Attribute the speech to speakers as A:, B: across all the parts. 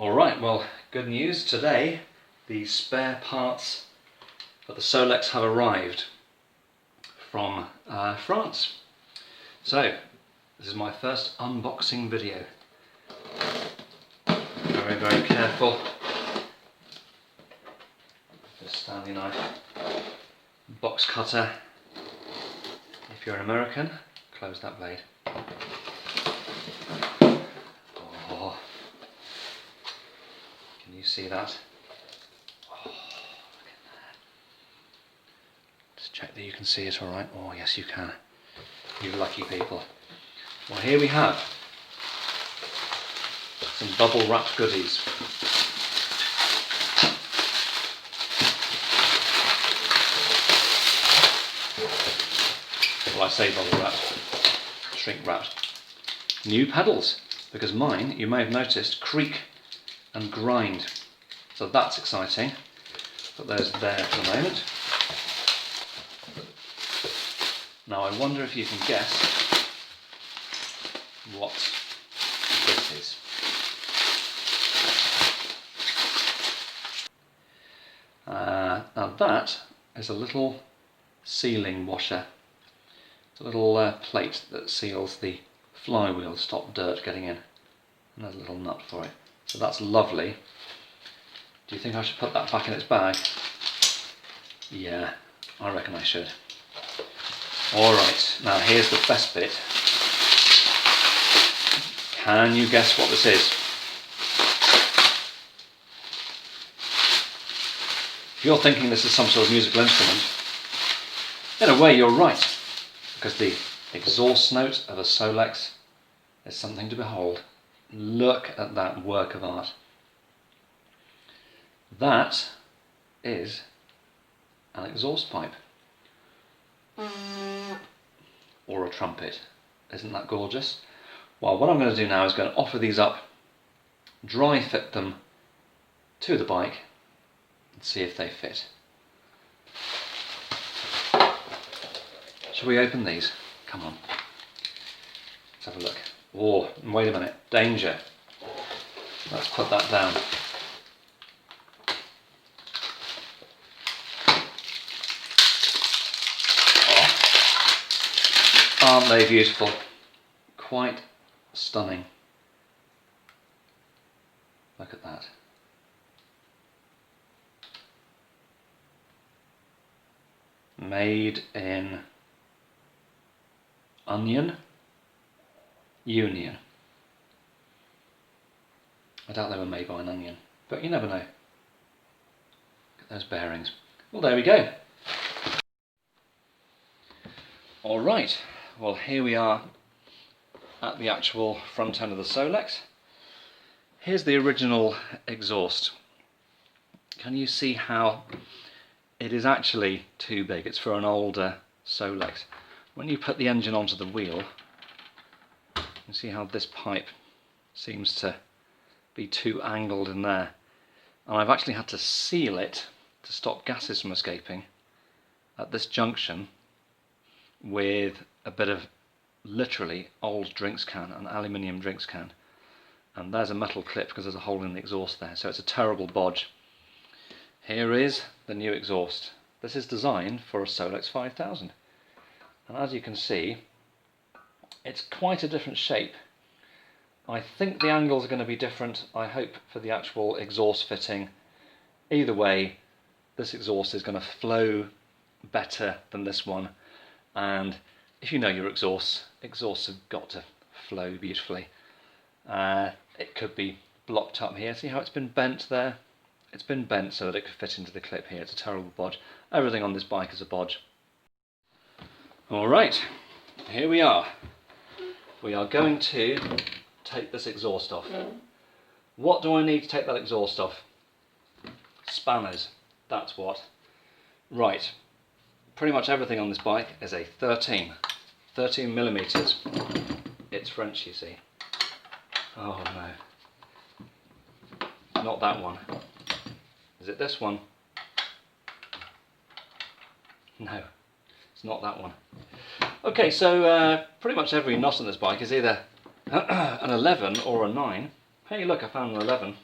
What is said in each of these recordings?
A: Alright, well, good news. Today the spare parts for the Solex have arrived from France. So, this is my first unboxing video. Very, very careful. Just Stanley knife, box cutter. If you're an American, close that blade. Oh, can you see that? Oh, look at that. Just check that you can see it all right. Oh, yes, you can. You lucky people. Well, here we have some bubble wrapped goodies. Well, I say bubble wrapped, shrink wrapped. New pedals, because mine, you may have noticed, creak and grind. So that's exciting. Put those there for the moment. Now I wonder if you can guess what this is. Now that is a little sealing washer. It's a little plate that seals the flywheel to stop dirt getting in. And there's a little nut for it. So that's lovely. Do you think I should put that back in its bag? Yeah, I reckon I should. Alright, now here's the best bit. Can you guess what this is? If you're thinking this is some sort of musical instrument, in a way you're right, because the exhaust note of a Solex is something to behold. Look at that work of art. That is an exhaust pipe. Or a trumpet. Isn't that gorgeous? Well, what I'm going to do now is going to offer these up, dry fit them to the bike, and see if they fit. Shall we open these? Come on. Let's have a look. Oh, wait a minute. Danger. Let's put that down. Oh. Aren't they beautiful? Quite stunning. Look at that. Made in Union. I doubt they were made by an onion, but you never know. Look at those bearings. Well, there we go. Alright, well here we are at the actual front end of the Solex. Here's the original exhaust. Can you see how it is actually too big? It's for an older Solex. When you put the engine onto the wheel, you see how this pipe seems to be too angled in there. And I've actually had to seal it to stop gases from escaping at this junction with a bit of literally old drinks can, an aluminium drinks can. And there's a metal clip because there's a hole in the exhaust there, so it's a terrible bodge. Here is the new exhaust. This is designed for a Solex 5000. And as you can see, it's quite a different shape. I think the angles are going to be different, I hope, for the actual exhaust fitting. Either way, this exhaust is going to flow better than this one. And if you know your exhausts have got to flow beautifully. It could be blocked up here. See how it's been bent there? It's been bent so that it could fit into the clip here. It's a terrible bodge. Everything on this bike is a bodge. Alright, here we are. We are going to take this exhaust off. What do I need to take that exhaust off? Spanners, that's what. Right, pretty much everything on this bike is a 13 millimeters. It's French, you see. Oh no, not that one. Is it this one? No, it's not that one. Okay, so pretty much every knot on this bike is either an 11 or a 9. Hey, look, I found an 11.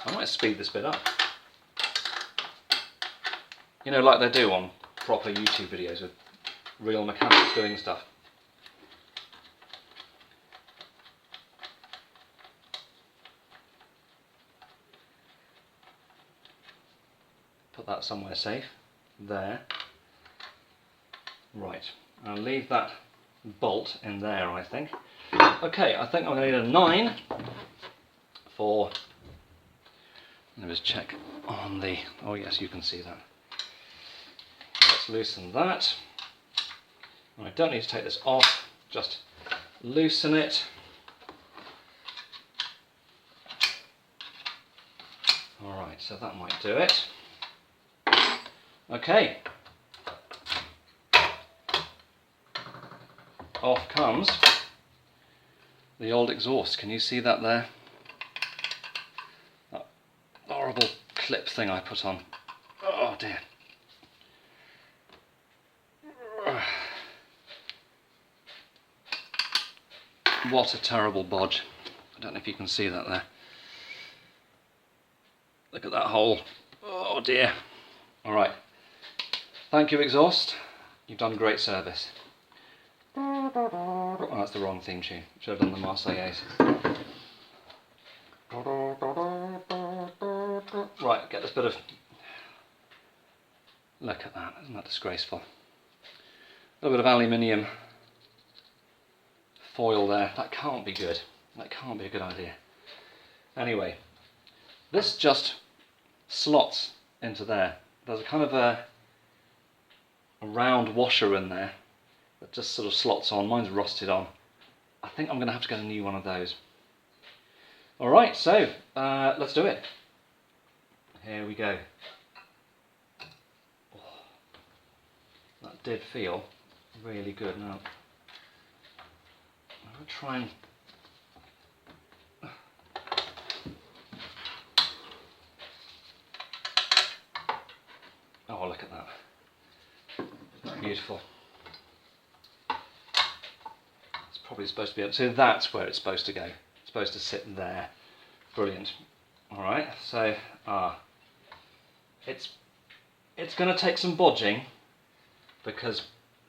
A: I might speed this bit up. You know, like they do on proper YouTube videos with real mechanics doing stuff. Put that somewhere safe. There. Right. I'll leave that bolt in there, I think. Okay, I think I'm going to need a 9 for... Let me just check on the... Oh yes, you can see that. Let's loosen that. I don't need to take this off, just loosen it. Alright, so that might do it. Okay. Off comes the old exhaust. Can you see that there? That horrible clip thing I put on. Oh dear. What a terrible bodge. I don't know if you can see that there. Look at that hole. Oh dear. Alright. Thank you, exhaust. You've done great service. Oh, that's the wrong theme tune. Should have done the Marseillaise. Right, get this bit of... Look at that, isn't that disgraceful? A little bit of aluminium foil there. That can't be good. That can't be a good idea. Anyway, this just slots into there. There's a kind of a round washer in there that just sort of slots on. Mine's rusted on. I think I'm going to have to get a new one of those. Alright, so let's do it. Here we go. Oh, that did feel really good. Now, I'm going to try and... Oh, look at that. Beautiful. It's probably supposed to be... So that's where it's supposed to go. It's supposed to sit there. Brilliant. Alright, so it's going to take some bodging because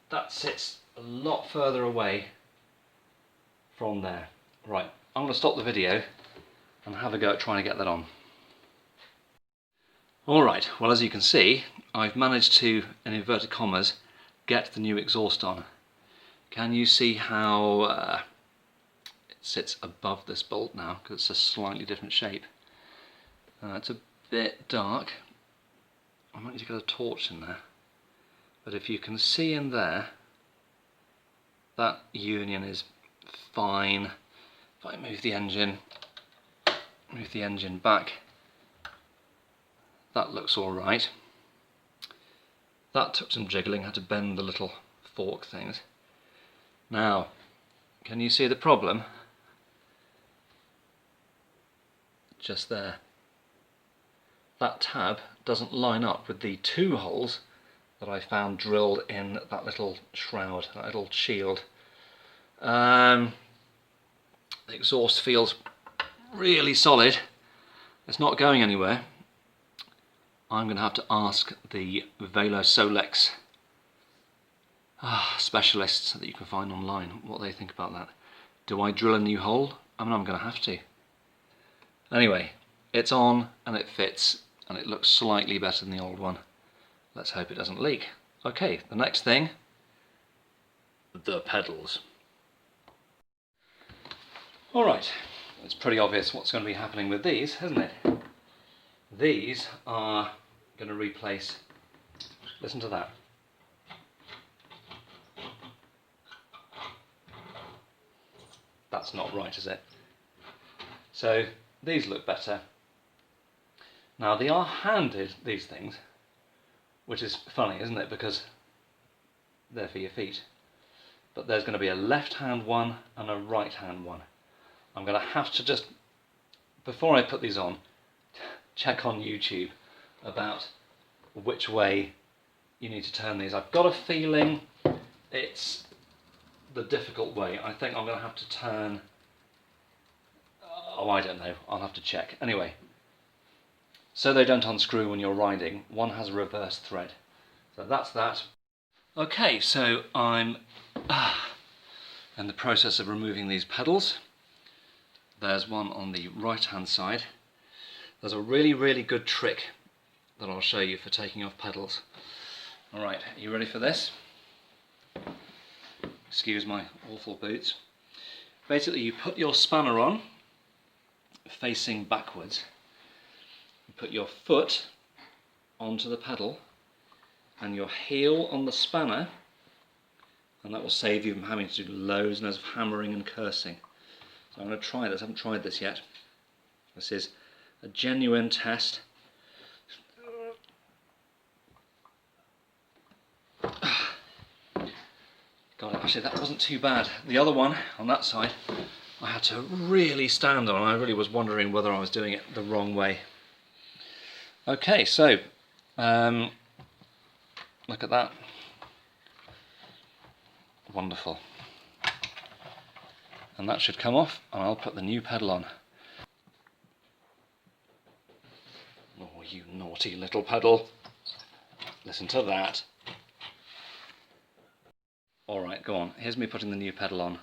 A: that sits a lot further away from there. Right, I'm going to stop the video and have a go at trying to get that on. Alright, well, as you can see, I've managed to, in inverted commas, get the new exhaust on. Can you see how it sits above this bolt now, because it's a slightly different shape? It's a bit dark. I might need to get a torch in there. But if you can see in there, that union is fine. If I move the engine back, that looks alright. That took some jiggling, had to bend the little fork things. Now, can you see the problem? Just there. That tab doesn't line up with the 2 holes that I found drilled in that little shroud, that little shield. The exhaust feels really solid. It's not going anywhere. I'm going to have to ask the Velo Solex specialists that you can find online what they think about that. Do I drill a new hole? I mean, I'm going to have to. Anyway, it's on and it fits and it looks slightly better than the old one. Let's hope it doesn't leak. Okay, the next thing, the pedals. Alright, it's pretty obvious what's going to be happening with these, isn't it? These are going to replace, listen to that. That's not right, is it? So these look better. Now they are handed, these things, which is funny, isn't it? Because they're for your feet. But there's going to be a left-hand one and a right-hand one. I'm going to have to just, before I put these on, check on YouTube about which way you need to turn these. I've got a feeling it's the difficult way. I think I'm going to have to turn, oh, I don't know, I'll have to check. Anyway, so they don't unscrew when you're riding, one has a reverse thread. So that's that. Okay, so I'm in the process of removing these pedals. There's one on the right hand side. There's a really good trick that I'll show you for taking off pedals. Alright, are you ready for this? Excuse my awful boots. Basically you put your spanner on facing backwards. You put your foot onto the pedal and your heel on the spanner, and that will save you from having to do loads and loads of hammering and cursing. So I'm going to try this. I haven't tried this yet. This is a genuine test. Got it. Actually, that wasn't too bad. The other one on that side, I had to really stand on. I really was wondering whether I was doing it the wrong way. Okay, so look at that. Wonderful. And that should come off, and I'll put the new pedal on. Oh, you naughty little pedal. Listen to that. Alright, go on. Here's me putting the new pedal on.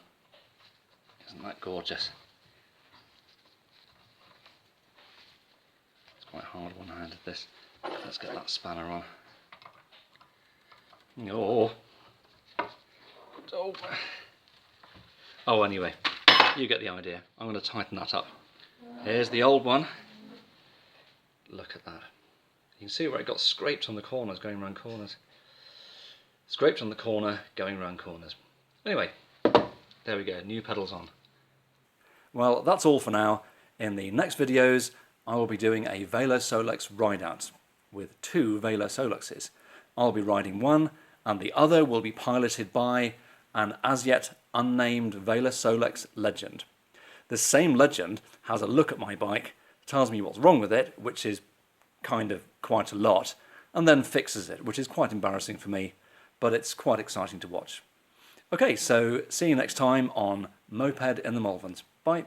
A: Isn't that gorgeous? It's quite hard one-handed, this. Let's get that spanner on. Oh. Oh, anyway, you get the idea. I'm going to tighten that up. Here's the old one. Look at that. You can see where it got scraped on the corners, going around corners. Scraped on the corner, going around corners. Anyway, there we go, new pedals on. Well, that's all for now. In the next videos, I will be doing a Velo Solex ride-out with 2 Velo Solexes. I'll be riding one, and the other will be piloted by an as yet unnamed Velo Solex legend. This same legend has a look at my bike, tells me what's wrong with it, which is kind of quite a lot, and then fixes it, which is quite embarrassing for me, but it's quite exciting to watch. Okay, so see you next time on Moped in the Malverns. Bye.